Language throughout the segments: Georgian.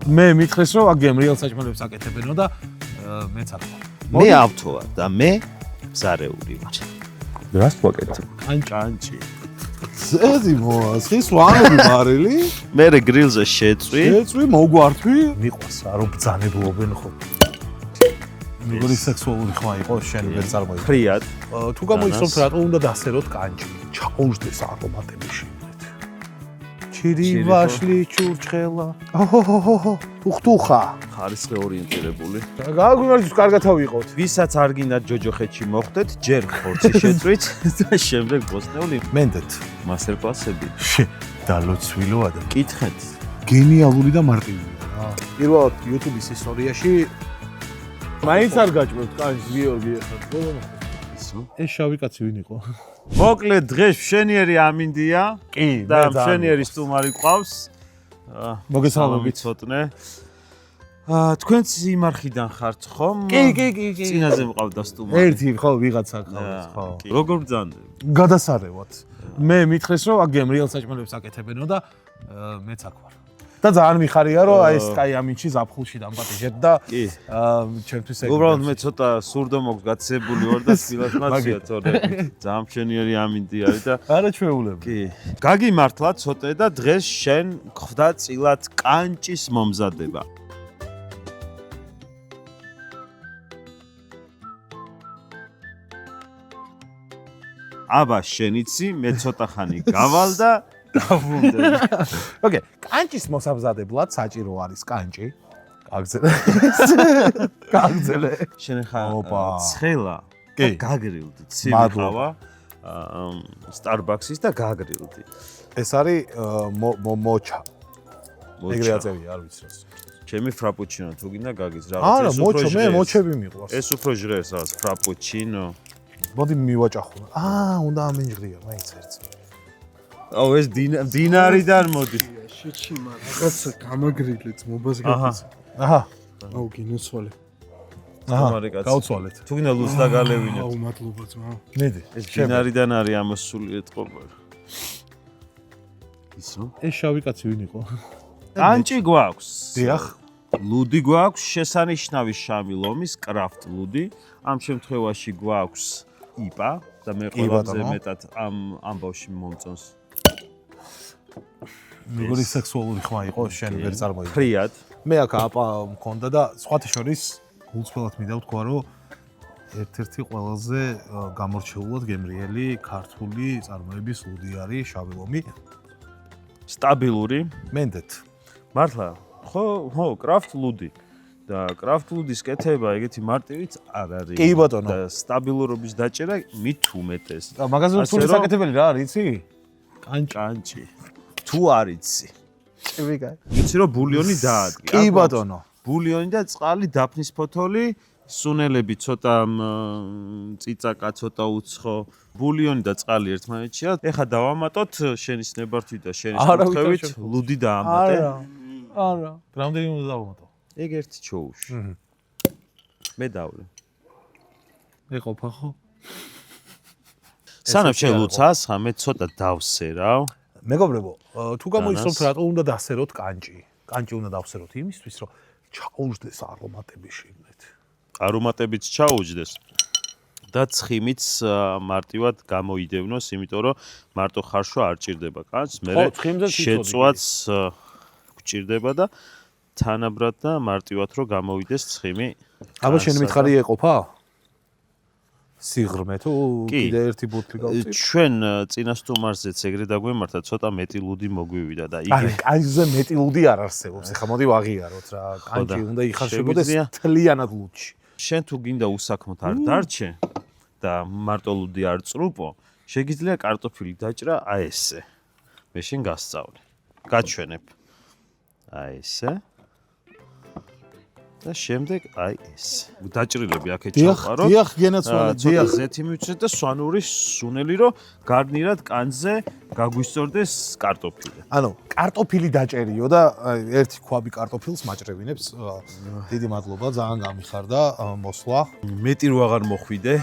მე მითხრეს რომ აქ გემრიელ საჭმელებს აკეთებენო და მეც არ ვარ. მე ავთოა და მე ზარეული ვარ. რას ვაკეთებ? კანჭი. ზედი მოასხის ვანები მარილი. მე გრილზე შეწვი. შეწვი მოგვართვი. მიყვარს რა რომ ბძანებულობენ ხო. მეგონის სექსუალური ხმა იყო შენ ვერ წარმოიდგინე. ფრიად. თუ გამოიცნობთ რატო უნდა დასეროთ კანჭი? ჩაყუჟდეს არომატები შეგდეთ. ჩირი ვაშლი ჩურჩხელა. ოჰოჰოჰო. თუხტუხა. ხარისხი ორიენტირებული. გაგვიმარჯოს კარგად ავიყოთ. ვისაც არ გინდა ჯოჯოხეთში მოხვდეთ, ჯერ ხორცი შეწვით და შემდეგ ბოსტნეული მენდეთ. მასტერკლასები. დალოცვილო ადამიანი. კითხეთ. გენიალური და მარტივია რა. პირველად YouTube-ის ისტორიაში მაინც არ გაჭმევთ კანჭს გიორგი ახლა. ეს შავი კაცი ვინ იყო? მოკლედ დღეს მშენიერი ამინდია კი, და მშენიერი სტუმარი ყავს. მოგესალმებით. ცოტნე. თქვენც იმარხიდან ხართ ხომ? კი. წინაზე მყავდა სტუმარი. ერთი ხო ვიღაცა ყავს, ხო. როგორ ბრძანდები? გადასარევად. მე მითხრეს რომ აქ გემრიელ საჭმელებს აკეთებენო და მეც აქ ვარ. და ძალიან მიხარია რომ აი ეს კაი ამინჩი ზაფხულში დამპატიჟეთ და ჩემთვის ეგ. უბრალოდ მე ცოტა სურდო მოქვს გაცებული ვარ და თბილად მაცია თორე ძალიან მშენიერი ამინდი არის და არა ჩვეულები. კი. გაგიმართლა ცოტე და დღეს შენ ხვდა წილად კანჭის მომზადება. აბა შენიცი მე ცოტა ხანი გავალ და დავრუნდები. ოკეი, კანჭის მოსამზადებლად საჭირო არის კანჭი. გაგძელე. შენ ხა ცხელა კი. გაგრილდი ცივი ხავა Starbucks-ის და გაგრილდი. ეს არის მოჩა. ეგრე აწევია, არ ვიცი რას. ჩემი ფრაპუჩინო თუ გინდა გაგის რაღაც არა, მოჩა, მე მოჩები მიყვარს. ეს უფრო ჟღერს რაღაც ფრაპუჩინო. მოდი მივაჭახო. უნდა ამინჯღრია, მაინც ერთს. აუ ეს დინარიდან მოდი. შეჩი მაგრამ რაღაცა გამაგრილეთ მობას გაკეთე. აჰა. აუ გინოცვალე. სტუმარი კაცი. გავცვალეთ. თუ გინდა ლუს და გალევინეთ. აუ მადლობა ძმა. მიდი. ეს დინარიდან არის ამოსული ეთყობა. ისო? ეს შავი კაცი ვინ იყო? კანჭი გვაქვს. დიახ. ლუდი გვაქვს, შესანიშნავი შავი ლომის კრაფტ ლუდი. ამ შემთხვევაში გვაქვს იპა და მე ყველაზე მეტად ამ ამბავში მომწონს. მეგონის სექსუალური ხმა იყო შენ ვერ წარმოიდგინე. ფრიად. მე აქ აპა მქონდა და სხვათა შორის გულწრფელად მინდა ვთქვა რომ ერთ-ერთი ყველაზე გამორჩეულად გემრიელი ქართული წარმოების ლუდი არის შავი ლომი. სტაბილური. მენდეთ. მართლა? ხო, კრაფტ ლუდი. და კრაფტ ლუდის კეთება ეგეთი მარტივიც არ არის. კი ბატონო. და სტაბილურობის დაჭერა მით უმეტეს. და მაგაზე რთული საკეთებელი რა არის, იცი? კანჭი. თუ არ იცი. ჭივი კაი. იცი რომ ბულიონი დაადგე. კი ბატონო. ბულიონი და წყალი, დაფნის ფოთოლი, სუნელები ცოტა წიწაკა, ცოტა უცხო. ბულიონი და წყალი ერთმანეთშია. ეხა დავამატოთ შენის ნებართვით და შენის კუთხევით ლუდი დაამატე. არა. რამდენი უნდა დავამატო? ეგ ერთი ჩოუში. მე დავლე. ეყოფა ხო? სანამ შენ ლუცას, მე ცოტა დავსერავ. მეგობრებო, თუ გამოიცნობთ რატო უნდა დასეროთ კანჭი? კანჭი უნდა დავსეროთ იმისთვის, რომ ჩაყუჟდეს არომატები შეგდეთ. არომატებიც ჩაუჯდეს. და ცხიმიც მარტივად გამოიდევნოს, იმიტომ რომ მარტო ხარშვა არ ჭირდება კანჭს, მე შეწვაც გჭირდება და თანაბრად და მარტივად რომ გამოვიდეს ცხიმი. აბა შენ მითხარი ეყოფა? სიღრმე თუ კიდე ერთი ბუთლი გავწիր? ჩვენ წინასტუმარზეც ეგრე დაგვემართა, ცოტა მეტი ლუდი მოგვივიდა და იგი კანჭზე მეტი ლუდი არ არსებობს. ეხლა მოდი ვაღიაროთ რა. კანჭი უნდა იხარშებოდეს თლიანად ლუდში. შენ თუ გინდა უსაქმოდ არ დარჩე და მარტო ლუდი არ წრუპო, შეგიძლია კარტოფილი დაჭრა აი ესე. მე შენ გასწავლე. გაჩვენებ. აი ესე. და შემდეგ აი ეს. დაჭრილები აქეთ ჩავყაროთ. დიახ, გენაცვალე, დიახ. ზეთი მივცეთ და სვანური სუნელი რომ გარნირად კანზე გაგვისწორდეს კარტოფილი. ანუ კარტოფილი დაჭერიო და ერთი ქვაბი კარტოფილს მაჭრევინებს. დიდი მადლობა, ძალიან გამიხარდა მოსვლა. მეტი რო აღარ მოხვიდე.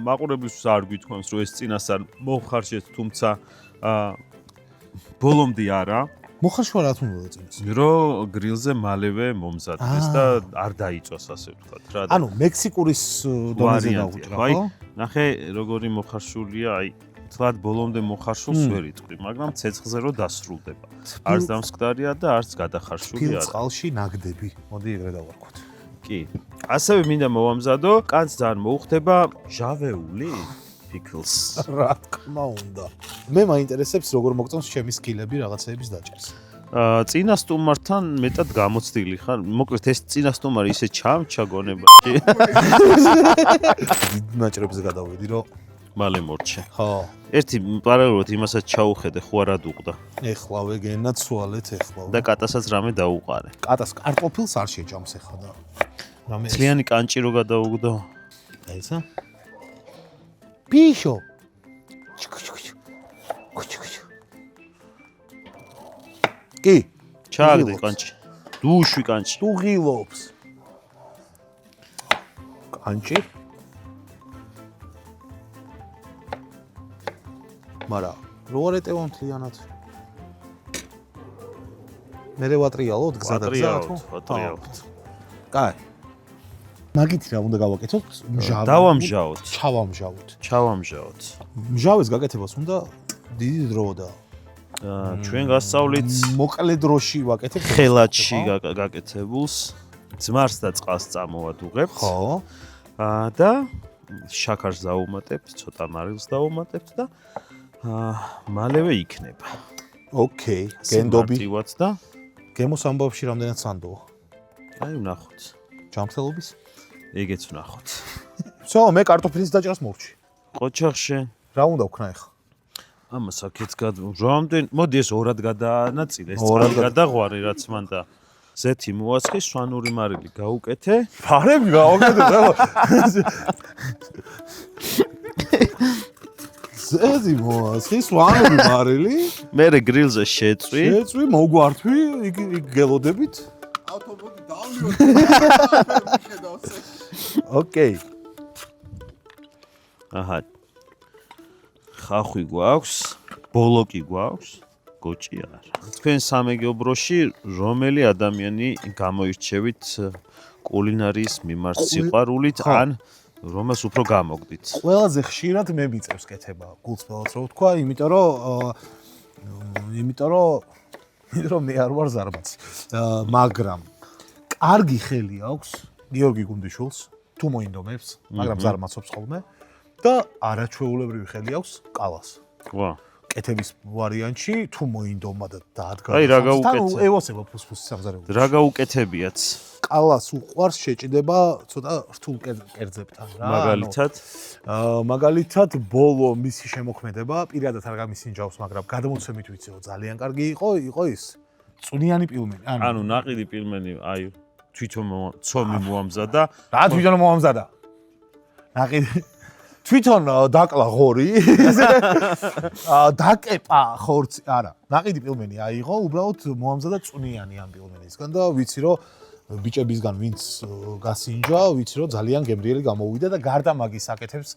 მაყურებელს არ გვითხოვს რომ ეს წინასწარ მოხარშეთ, თუმცა ბოლომდე არა. მოხარშვა რა თქმა უნდა წინას. რომ გრილზე მალევე მომზადდეს და არ დაიწოს ასე ვთქვათ რა. ანუ მექსიკურის დონეზე დაუჭრა, ხო? ნახე როგორი მოხარშულია, აი თლად ბოლომდე მოხარშულს ვერ იტყვი, მაგრამ ცეცხლზე რო დასრულდება. არც დამსკდარია და არც გადახარშული არა. წყალში ნაგდები. მოდი ეგრე დავარქვათ. კი. ასევე მინდა მოვამზადო, კანს ძალიან მოუხდება ჟავეული pickles. რა თქმა უნდა. მე მაინტერესებს როგორ მოგწონს ჩემი სკილები რაღაცეების დაჭერს. წინა სტუმართან მეტად გამოცდილი ხარ. მოკლედ ეს წინა სტუმარი ისე ჩამჩა გონებაში. ნაჭრებზე გადავედი, რომ მალე მორჩე. ხო. ერთი პარალელურად იმასაც ჩაუხედე, ხო არა დუყდა. ეხლავე გენა ცვალეთ ეხლავე. და კატასაც რამე დაუყარე. კატას კარტოფილს არ შეჭამს ეხლა და. რამე ძლიანი კანჭი რო გადაუგდო. ესა? პიშო. კი, ჩააგდე კანჭი. დუშვი კანჭი. თუ ღილობს. კანჭი? მარა, რო არ ეტევა მთლიანად. მერე ვატრიალოთ გზა და გზა თუ? ვატრიალოთ. კაი. მაგით რა უნდა გავაკეთოთ? მჟავი. დავამჟავოთ. ჩავამჟავოთ. მჟავის გაკეთებას უნდა დიდი დრო და ჩვენ გასწავლით მოკლე დროში ვაკეთებთ ხელათში გაკეთებულს ძმარს და წყალს წამოვადუღებთ. ხო. და შაქარს დავუმატებთ, ცოტა მარილს დავუმატებთ და მალევე იქნება. ოკეი, გენდობი. მარტივად და გემოს ამბავში რამდენად სანდოა? აი ვნახოთ. ჯამრთელობის? ეგეც ვნახოთ. всё, მე კარტოფილის დაჭერას მოვჭი. ყოჩახში რა უნდა ვქნა ახლა? ამას აქეთ რამდენ მოდი ეს ორად გადაანაწილე, ეს წყალი გადაღვარე რაც მან და ზეთი მოაცხი, სვანური მარილი გაუკეთე. ფარები გავაკეთე რა. ზეთი მოაცხი, სვანური მარილი. მერე გრილზე შეწვი. შეწვი, მოგვართვი, იქ გელოდებით. ავტობუსი დავლიოთ. ოკეი. აჰა. ხახვი გვაქვს, ბოლოკი გვაქვს, გოჭი არა. თქვენ სამეგობროში რომელი ადამიანი გამოირჩევით კულინარიის მიმართ სიყვარულით ან რომელს უფრო გამოგდით? ყველაზე ხშირად მე მიწევს კეთება გულწრფელად რო ვთქვა, იმიტომ რომ მე არ ვარ ზარმაცი. მაგრამ კარგი ხელი აქვს გიორგი გუნდიშვილს, თუ მოინდომებს, მაგრამ ზარმაცობს ხოლმე და არაჩვეულებრივი ხელი აქვს კალას. ვა. კეთების ვარიანტში თუ მოინდომა და დაადგა. აი რა გაუკეთე. ევოსება ფუსფუსის სამზარეულოში. რა გაუკეთებიათ? კალას უყვარს შეჭდება ცოტა რთულ კერძებთან რა. მაგალითად ბოლო მისი შემოქმედება პირადად არ გამისინჯავს, მაგრამ გადამოცემით ვიცი რომ ძალიან კარგი იყო ის წვნიანი პილმენი. ანუ ნაყიდი პილმენი, აი თვითონ ცომი მოამზადა. რა თვითონ მოამზადა? ნაყიდი თვითონ დაკლა ღორი. დაკეპა ხორცი, არა. ნაყიდი პილმენი აიღო, უბრალოდ მოამზადა წვნიანი ამ პილმენისგან და ვიცი რომ ბიჭებისგან ვინც გასინჯა, ვიცი რომ ძალიან გემრიელი გამოვიდა და გარდა მაგის აკეთებს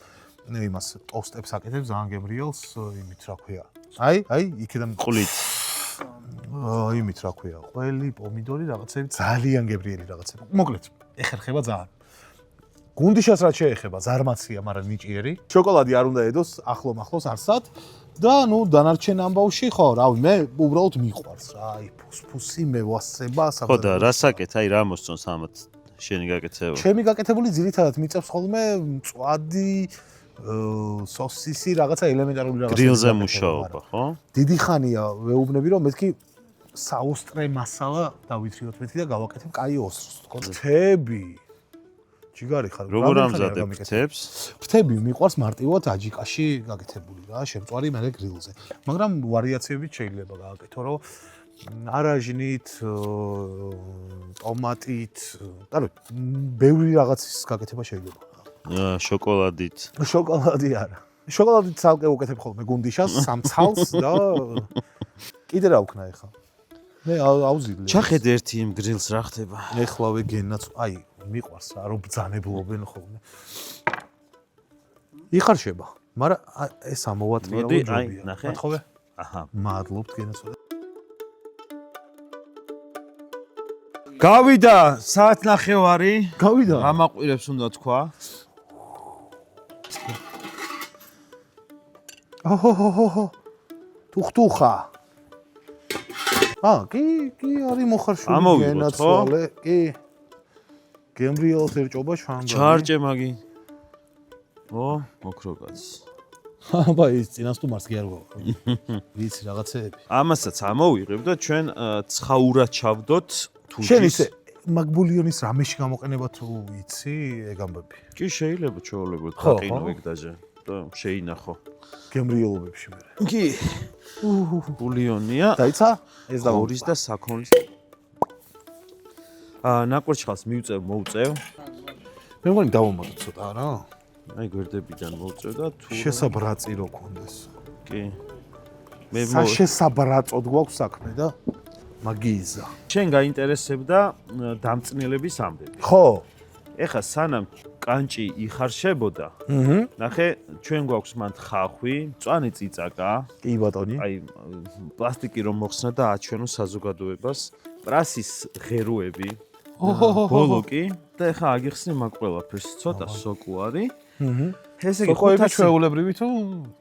იმას ტოსტებს აკეთებს ძალიან გემრიელს იმით რა ქვია. აი, იქიდან ყლით. იმით რა ქვია, ყველი, პომიდორი, რაღაცები ძალიან გემრიელი რაღაცები. მოკლედ, ეხერხება ძალიან. გუნდიშას რაც შეეხება, ზარმაცია, მაგრამ ნიჭიერი. შოკოლადი არ უნდა ედოს ახლო-მახლოს არსად და ნუ დანარჩენ ამბავში ხო, რავი, მე უბრალოდ მიყვარს რა, აი ფუსფუსი მევასება ხო და რასაკეთ, აი რა მოსწონს ამათ შენი გაკეთება? ჩემი გაკეთებული ძირითადად მიწევს ხოლმე მწვადი სოსისი რაღაცა ელემენტარული რაღაცა. გრილზე მუშაობა, ხო? დიდი ხანია ვეუბნები რომ მეთქი საუსტრე მასალა დავითრიოთ მეთქი და გავაკეთებ კაი ოსროს. ფრთები. ჯიგარი ხარ. როგორ ამზადებ ფრთებს? ფრთები მიყვარს მარტივად აჯიკაში გაკეთებული რა, შემწვარი მერე გრილზე. მაგრამ ვარიაციებით შეიძლება გააკეთო, რომ არაჟნით, ტომატით, ანუ ბევრი რაღაცის გაკეთება შეიძლება. შოკოლადით. შოკოლადი არა. შოკოლადით ცალკე უკეთებ ხოლმე გუნდიშას, სამცალს და კიდე რა ვქნა ახლა? მე აუზილე. ჩახედე ერთი იმ გრილს რა ხდება? ეხლავე გენაც, აი, მიყვარს რა, რომ ბძანებლობენ ხოლმე. იხარშება, მაგრამ ეს ამოვატრიალო ჯობია. ნახე. მათხოვე? აჰა. მადლობთ გენაც. გავიდა საათნახევარი. გავიდა. ამაყვირებს უნდა თქვა. ოჰოჰოჰო. თუხტუხა. კი, არის მოხარშული ამოვიღოთ, ხო? გენაცვალე, კი. გემრიელს ერჭობა შანდა. ჩარჭე მაგი. მოკრო კაცი. აბა ის წინასწარმას კი არ გვაქვს. ვიცი რაღაცეები. ამასაც ამოვიღებ და ჩვენ ცხაურად ჩავდოთ თუჯის. შენ ისე მაგბულიონის რამეში გამოყენება თუ იცი ეგ ამბები. კი შეიძლება ჩვეულებრივ ხო, დაყინო ხო. ეგ დაჟე და შეინახო. გემრიელობებში მე. კი. ბულიონია. დაიცა? ეს და ორის და საქონლის. ნაკვერჩხალს მივწევ, მოუწევ. მე მგონი დავამატო ცოტა რა. აი გვერდებიდან მოუწევ და თუ შესაბრაწი რო კონდეს. კი. მე საშესაბრაწოდ გვაქვს საქმე და მაგიზა. შენ გაინტერესებდა დამწნილების ამბები. ხო. ეხა სანამ კანჭი იხარშებოდა, ნახე, ჩვენ გვაქვს მანდ ხახვი, მწვანე წიწაკა, კი ბატონი. აი პლასტიკი რომ მოხსნა და აჩვენო საზოგადოებას, პრასის ღეროები, ბოლოკი და ეხა აგიხსნი მაგ ყველაფერს, ცოტა სოკუარი. ესე იგი სოკოები ჩვეულებრივი თუ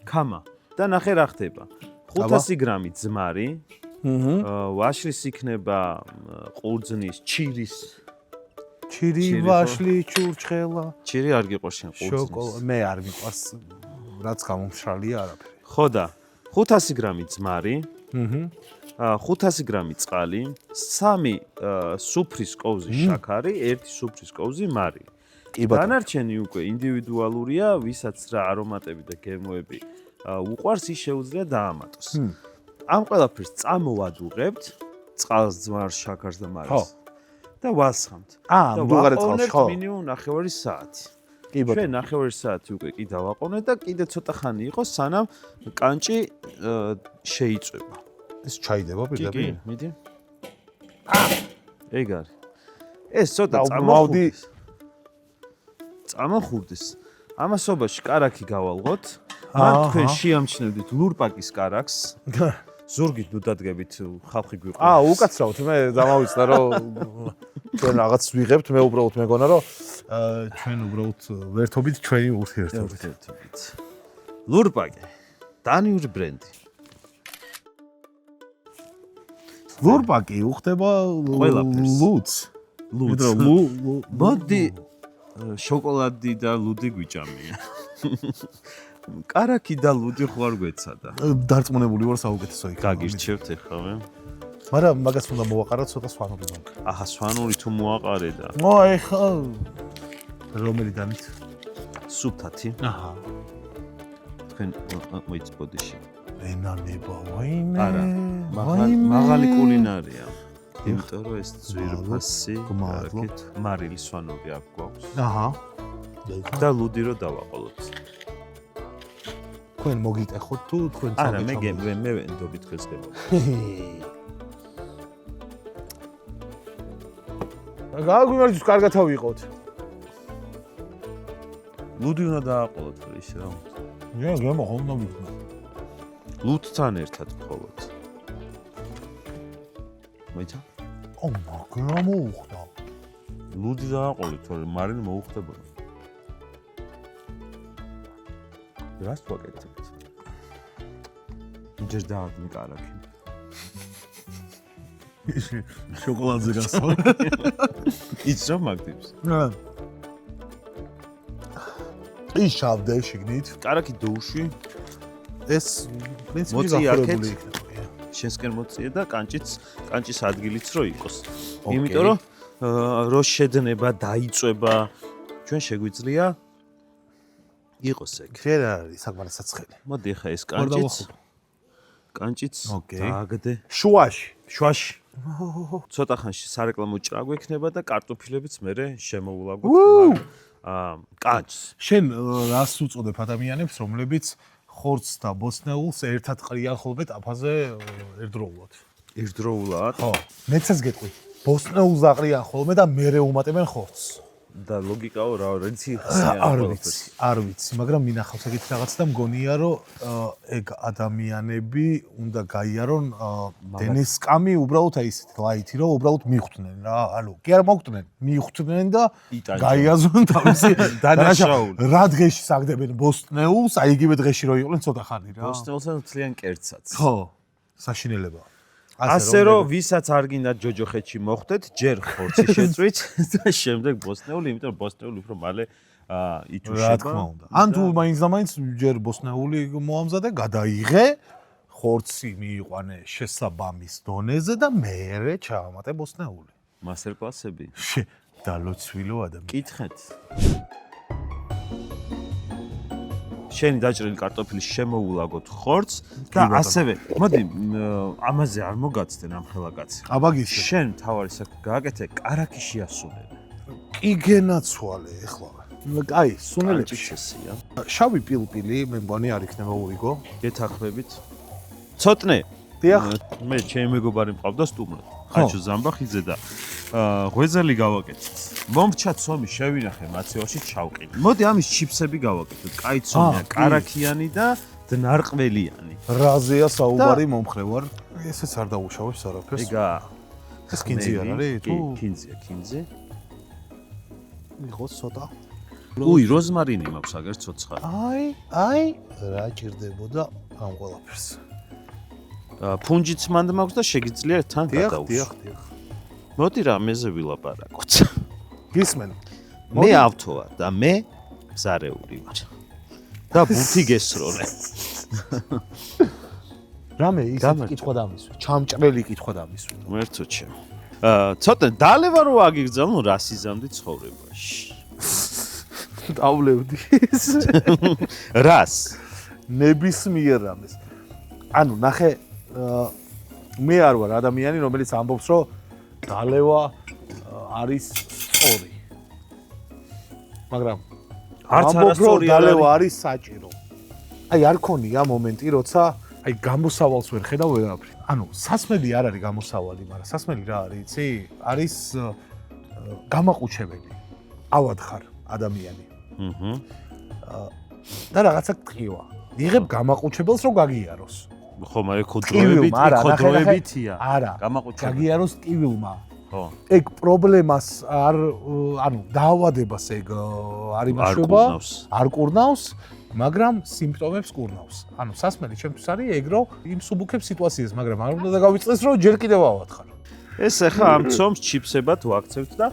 ქამა. და ნახე რა ხდება. 500 გრამი ძმარი, ვაშლის იქნება ყურძნის, ჩირის ჩირი ვაშლი ჩურჩხელა. ჩირი არ გიყვარს შენ ყურძნის. შოკოლადი მე არ მიყვარს რაც გამომშრალია არაფერი. ხო და 500 გრამი ძმარი, 500 გრამი წყალი, 3 სუფრის კოვზი შაქარი, 1 სუფრის კოვზი მარი. დანარჩენი უკვე ინდივიდუალურია, ვისაც რა არომატები და გემოები უყვარს, ის შეუძლია დაამატოს. ამ ყველაფერს წამოვადუღებთ, წყალს, ძმარს, შაქარს და მარილს. და ვასხამთ. მდუღარე წყალში ხო? მინიმუმ 9 საათი. კი ბატონო. ჩვენ 9 საათი უკვე კი დავაყოვნეთ და კიდე ცოტა ხანი იყოს, სანამ კანჭი შეიწვება. ეს ჩაიდება პირდაპირ? მიდი. ეგ არის. ეს ცოტა მოვდი. წამახურდეს. ამასობაში კარაქი გავალღოთ. მან თქვენ შეამჩნევდით ლურპაკის კარაქს. ზურგით ნუ დადგებით ხალხი გვიყვარს. უკაცრავთ მე დამავიწყდა რომ ჩვენ რაღაც ვიღებთ, მე უბრალოდ მეგონა რომ ჩვენ უბრალოდ ვერთობით ჩვენი ურთიერთობით. ლურპაკი. დანიური ბრენდი. ლურპაკი უხდება ლუც. მოდი შოკოლადი და ლუდი გვიჭამია. კარაქი და ლუდი ხوار გვეცადა. დარწმუნებული ვარ საუკეთესო იქნება. გაგირჩევთ ეხავე. მაგრამ მაგას უნდა მოვაყარო ცოტა სვანური მაგ. აჰა, სვანური თუ მოაყარე და. ეხა რომელი დამით? სუფთათი. აჰა. თქვენ მოიწბოდიში. ენანება ვაიმე. არა. მაღალი კულინარია. იმიტომ რომ ეს ძვირფასი, კარაქით, მარილი სვანური აქ გვაქვს. აჰა. და ლუდი რო დავაყოლოთ. თქვენ მოგიტეხოთ თუ თქვენ არა, მე ვენდობით გესწრება. გაგვიმართოს კარგად ავიყოთ. ლუდი უნდა დააყოლოთ ისე რა. გემო ხომ ვიქნა. ლუდთან ერთად მხოლოდ. მოიცა? მაგრამ მოუხდა. ლუდი დააყოლეთ, თორემ მარილი მოუხდებოდა. რას ვაკეთებთ? ჯერ დააგნი კარაქი. შოკოლადზე გასვლა. ის რა მაგდებს? ის შავდე შიგნით. კარაქი დუში. ეს პრინციპი გახურებული იქნება. შენსკენ მოწია და კანჭის ადგილიც რო იყოს. იმიტომ რომ რო შედნება, დაიწვება, ჩვენ შეგვიძლია იყოს ეგ. ჯერ არის საკმაოდ საცხელი. მოდი ახლა ეს კანჭიც დააგდე. შუაში. ცოტა ხანში სარეკლამო ჭრა გვექნება და კარტოფილებიც მერე შემოულაგოთ კანჭს. შენ რას უწოდებ ადამიანებს, რომლებიც ხორცს და ბოსნეულს ერთად ყრიან ხოლმე ტაფაზე ერთდროულად? ერთდროულად? ხო. მეცაც გეტყვი. ბოსნეულს აყრიან ხოლმე და მერე უმატებენ ხორცს. და ლოგიკაო რა რიცი არ ვიცი, მაგრამ მინახავს ეგეთ რაღაც და მგონია რომ ეგ ადამიანები უნდა გაიარონ დენესკამი უბრალოდ აი ისეთ ლაითი რომ უბრალოდ მიხვდნენ რა, ანუ კი არ მოხვდნენ, მიხვდნენ და გაიაზრონ თავისი დანაშაული. რა დღეში საგდებენ ბოსტნეულს, აი იგივე დღეში რო იყვნენ ცოტა ხანი რა. ბოსტნეულსა ძალიან კერძაც. ხო, საშინელებაა. ასე რომ ვისაც არ გინდა ჯოჯოხეთში მოხვდეთ, ჯერ ხორცი შეწვით და შემდეგ ბოსტნეული, იმიტომ რომ ბოსტნეული უფრო მალე ითუშება. რა თქმა უნდა. ან თუ მაინც და მაინც ჯერ ბოსტნეული მოამზადე, გადაიღე, ხორცი მიიყვანე შესაბამის დონეზე და მერე ჩაამატე ბოსტნეული. მასტერ კლასები. დალოცვილო ადამიანი. კითხეთ. შენი დაჭრილი კარტოფილის შემოულაგოთ ხორცს და ასევე, მოდი, ამაზე არ მოგაცდენ ამ ხელაკაცი. აბაგის შენ თავარი საქმე გააკეთე, კარაქი შეასუნებე. კი გენაცვალე ეხლა. აი, სუნელებში შესია. შავი პილპილი, მე მგონი არ იქნება უიგო. გეთახმებით. ცოტნე. დიახ. მე ჩემი მეგობარი მყავდა სტუმრად. ხაჩო ზამბახიძე და ღვეძელი გავაკეთეთ. მომრჩა ცომი შევინახე მაცივაში ჩავყინე. მოდი ამის ჩიფსები გავაკეთოთ. კაი ცომია, კარაქიანი და დნარყველიანი. რაზეა საუბარი მომხრევარ. ესეც არ დაუშავებს არაფერს. ეგა. ეს კინძი არ არის? თუ კინძია, კინძი. იყოს ცოტა. უი, როზმარინი მაქვს აგერ ცოცხალი. აი, რა ჭირდებოდა ამ ყველაფერს. ფუნჯიც მანდ მაქვს და შეგიძლია თან გადაუშვი. დიახ. მოდი რამეზე ვილაპარაკოთ. გისმენ. მე ავთოა და მე მზარეული ვარ. და ბუთი გესროლე. რამე ისეთი კითხვა დამისვე. ჩამჭრელი კითხვა დამისვე. მერცო ჩემ. ცოტა დალევა რო აგიგზავნო რა სიზამდი ცხოვრებაში. დავლევდი. რას? ნებისმიერ რამეს. ანუ ნახე მე არ ვარ ადამიანი, რომელიც ამბობს, რომ დალევა არის სწორი. მაგრამ არც არასწორი დალევა არის საჭირო. აი არ ქონია მომენტი, როცა აი გამოსავალს ვერ ხედავ ვერაფრი. ანუ სასმელი არ არის გამოსავალი, მაგრამ სასმელი რა არის, იცი? არის გამაყუჩებელი. ავად ხარ ადამიანი. და რაღაცა ტყივა. იღებ გამაყუჩებელს რომ გაგიაროს. ხო, მაგრამ ხოდროებითია. არა. გამაყუჩებელი. გაგიაროს ტკივილმა. ხო. ეგ პრობლემას არ ანუ დაავადებას ეგ არ იმუშავება, არ კურნავს, მაგრამ სიმპტომებს კურნავს. ანუ სასმელი ჩემთვის არის ეგ რომ იმ სუბუქებს სიტუაციას, მაგრამ არ უნდა გავიწყდეს რომ ჯერ კიდევ ავათხარ. ეს ახლა ამ ცომს ჩიფსებად ვაქცევთ და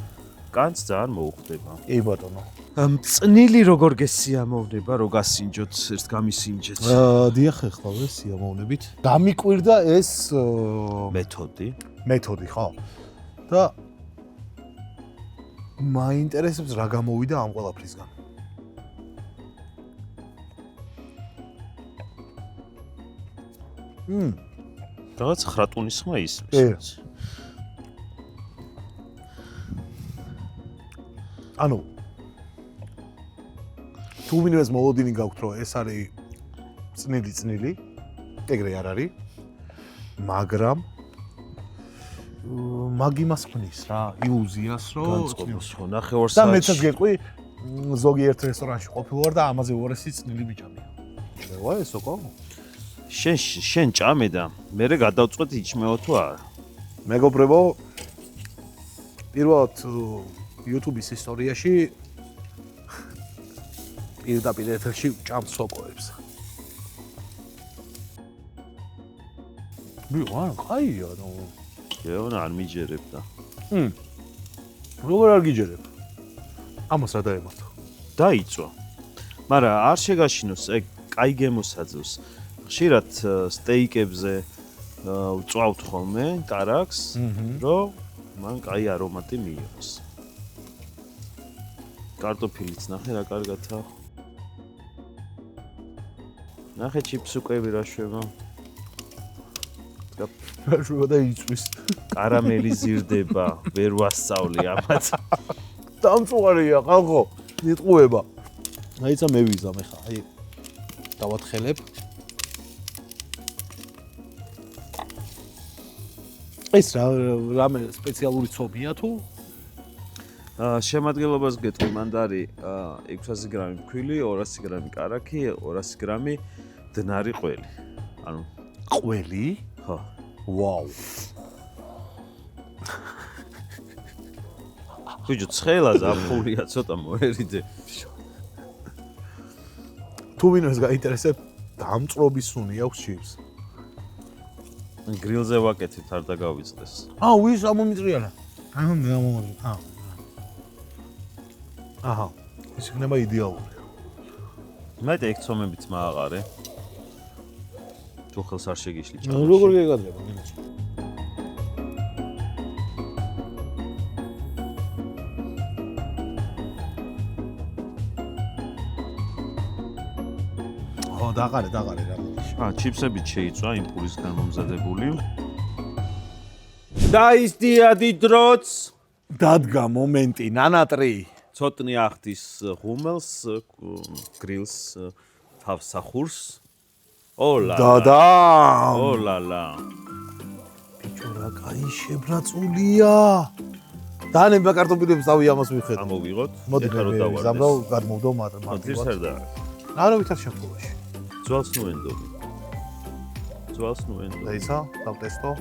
კანს ძალიან მოუხდება. კი ბატონო. მწნილი როგორ გესიამოვნება, რო გასინჯოთ, ერთ გამისინჯეთ. დიახ, ახლა ვერ სიამოვნებით. დამიკვირდა ეს მეთოდი, ხო? და მაინტერესებს რა გამოვიდა ამ ყველაფრისგან. რაღაც ხრატუნის ხმა ისმის. ანუ თუ ვინმეს მოლოდინი გაქვთ, რომ ეს არის წნილი, ეგრე არ არის, მაგრამ მაგიმას ხნის რა, ილუზიას, რომ განწყობას ხო, ნახევარ საათში. და მეცაც გეტყვი, ზოგიერთ რესტორანში ყოფილი ვარ და ამაზე უარესი წნილი ბიჭამია. შევა ესო ყო? შენ ჭამე და მერე გადავწყვეტ იჭმეო თუ არა. მეგობრებო, პირველად YouTube-ის ისტორიაში პირდაპირ ეთერში ჭამ სოკოებს. ვიღან, კაია, ნუ. ეონა არ მიჯერებდა. როგორ არ გიჯერებ? ამას რა დაემართო? დაიწვა. მაგრამ არ შეგაშინოს, ეგ კაი გემოსაძოს. ხშირად სტეიკებზე ვწვავთ ხოლმე კარაქს, რომ მან კაი არომატი მიიღოს. კარტოფილიც ნახე რა კარგათა. ნახე ჩიფსუკები რა შვება. რა შვება და იწვის. კარამელი ზირდება, ვერ ვასწავლი ამათ. დამწუხარია ხალხო, იტყუება. აიცა მე ვიზამ ეხა, აი დავათხელებ. ეს რამე სპეციალური ცომია თუ? შემადგენლობას გეტყვი, მანდარი 600 გრამი ფქვილი, 200 გრამი კარაქი, 200 გრამი დნარი ყველი. ანუ ყველი? ხო. ვაუ. ბიჭო, ცხელა ზაფხულია, ცოტა მოერიდე. თუ ვინმეს გაინტერესებს, დამწრობის სუნი აქვს ჩიპს. გრილზე ვაკეთებ, არ დაგავიწყდეს. ვის ამომიწრიანა? აჰა. ის იქნება იდეალური. მეტი ეგ ცომებიც მააყარე. თუ ხელს არ შეგიშლი ჩა. როგორ გეგადრება ნინოც? დაყარე რა. ჩიპსებით შეიწვა იმპულისგან მომზადებული. დაისდიადი დროც. დადგა მომენტი, ნანატრი. ცოტნი ახდის ღუმელს, გრილს, თავსახურს. ოლა. და. ოლალა. ბიჭო რა კაი შებრაწულია. დანება კარტოფილებს დავი ამას ვიხედავ. ამოვიღოთ. მოდი ეხლა რო დავარდეს. ზამბრავ გადმოვდო მაგრამ მოდის არ და. არა ვითარ შემთხვევაში. ძვალს ნუენდობი. ძვალს ნუენდობი. დაიცა, დავტესტო.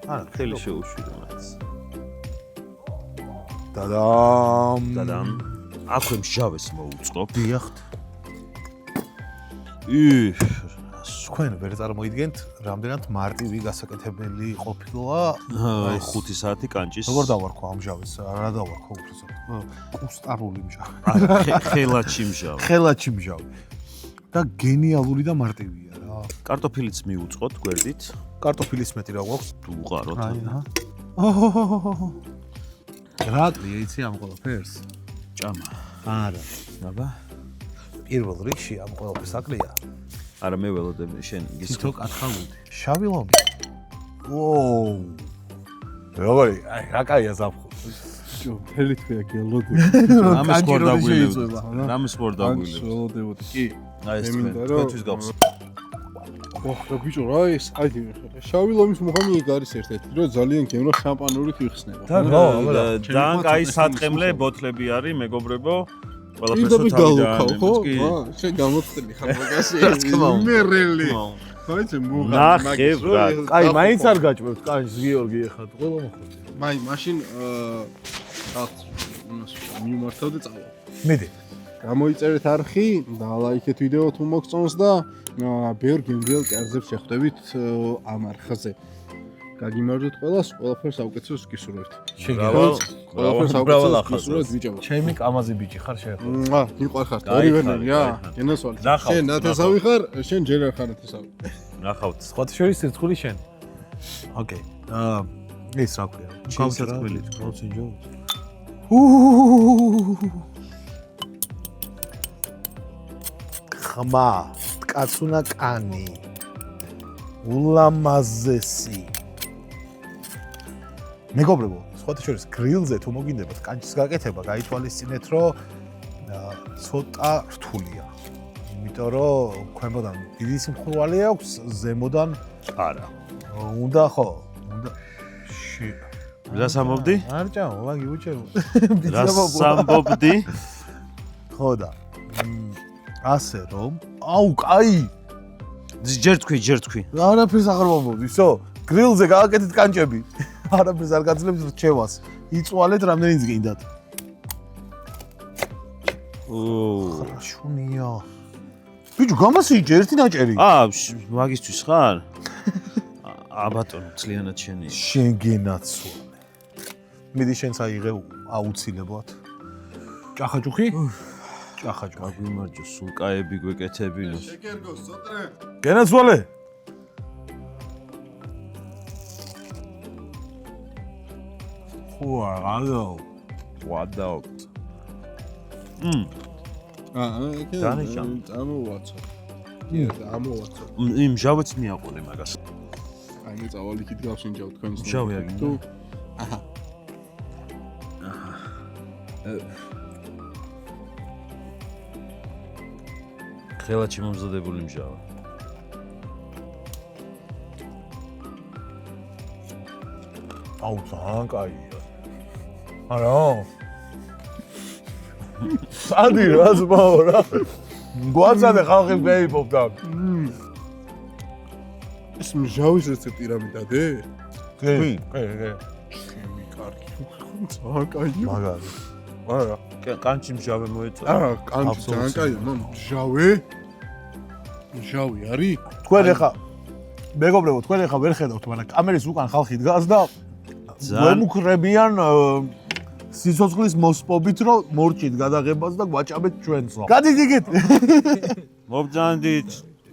არა, ხელი შეუშვიდი მას. დადამ. აქვე მსჯავეს მოუწყობ. დიახ. თქვენ ვერ წარმოიდგენთ, რამდენად მარტივი გასაკეთებელი ყოფილა 5 საათი კანჭის. როგორ დავარქვა ამ მჟავეს? რა დავარქვა უბრალოდ? კუსტარული მჟავე. ხელაჩი მჟავე. ხელაჩი მჟავე. და გენიალური და მარტივია რა. კარტოფილიც მიუწყოთ გვერდით. კარტოფილის მეტი რა გვაქვს? თუ უყაროთ. რა ტრია იცი ამ ყველაფერს? ჭამა. არა. აბა. პირველ რიგში ამ ყველაფერს აკლია. არა მე ველოდები შენ ის თითო კათხალუდი. შავი ლომი. ოუ. როგორი? აი რა კაია ზაფხული. ბიჭო, მთელი თვეა გელოდი. რამის სპორტ დაგვილებს. რამის სპორტ ან დაგვილებს. ველოდებოდი. კი. აი ეს მინდა, რომ- თქვენთვის გავს. რა ბიჭო, რა ეს? აი ხა შავი ლომის მუხამი ეგ არის ერთ-ერთი, რომ ძალიან გემრა შამპანურით ვიხსნება. ძალიან კაი სატყემლე ბოთლები არის, მეგობრებო. ყველაფერს პირდაპირ თავიდან. ხო? შენ გამოცდები ხარ მაგაში. თქმა უნდა. მერელი. ხაიჩე მუხა. ნახევრად. კაი, მაინც არ გაჭმევთ კანს გიორგი ეხლა ყველა მოხდა. მაი მაშინ რაღაც მიმართავდე წავა. მიდი. გამოიწერეთ არხი და ლაიქეთ ვიდეო თუ მოგწონს და ბევრ გემრიელ კერძებს შეხვდებით ამ არხაზე. გაგიმარჯვეთ ყველას, ყველაფერს საუკეთესოს გისურვებთ. ყველაფერს საუკეთესოს გისურვებთ ბიჭებო. ჩემი კამაზი ბიჭი ხარ შენ. მიყვარხართ ორივენი რა. გენასვალი. შენ ნათესავი ხარ, შენ ჯერ არ ხარ ნათესავი. ნახავთ. სხვათა შორის სირცხული შენ. ოკეი. ეს რა ქვია? ჩინსატყვილი. პროცინჯო. ხმა, კაცუნა კანი. ულამაზესი. მეგობრებო, სხვათა შორის გრილზე თუ მოგინდებათ კანჭის გაკეთება, გაითვალისწინეთ, რომ ცოტა რთულია. იმიტომ რომ ქვემოდან დიდი სიმხურვალი აქვს, ზემოდან არა. უნდა ხო? უნდა რას ამბობდი? არ ჭამ, ვაგი უჩემ. რას ამბობდი? ხო და ასე რომ, აუ, კაი. ჯერ თქვი. არაფერს აღარ მომბობ, ისო, გრილზე გააკეთეთ კანჭები. არაფერს არ გაძლევთ რჩევას. იწვალეთ რამდენიც გინდათ. შუნია. ბიჭო, გამასიჯე ერთი ნაჭერი. მაგისთვის ხარ? ბატონო, ძალიანად შენი. შენ გენაცვალე. მიდი შენც აიღე აუცილებლად. ჭახაჭუხი? ჭახაჭუხი. გაგვიმარჯო, სულ კაები გვეკეთებინოს. შეკერგოს სოტრე. გენაცვალე. ვადაო. დანიშნა. ამოვაცო. ამოვაცო. იმ ჟავეც მიაყოლე მაგას. აი მე წავალ იქით გავსინჯავ თქვენს. ჟავი აგინდა. აჰა. ხელაჩი მომზადებული მჟავა. აუ ძალიან კაია. არა? სადი რა ზმაო რა. გვაცადე ხალხი მეიპოვდა. ეს მჟავის რეცეპტი რა მიდადე? კი. ჩემი კარგი. ძალიან კაია. მაგარი. არა. კანჩი მჟავე მოეწონა. არა, კანჭი ძალიან კაია, მან მჟავე. მჟავი არის? თქვენ ეხა მეგობრებო, თქვენ ეხა ვერ ხედავთ, მაგრამ კამერის უკან ხალხი დგას და მემუქრებიან სიცოცხლის მოსპობით, რომ მორჭით გადაღებას და გვაჭამეთ ჩვენცო. გადიდიგეთ. მობძანდით.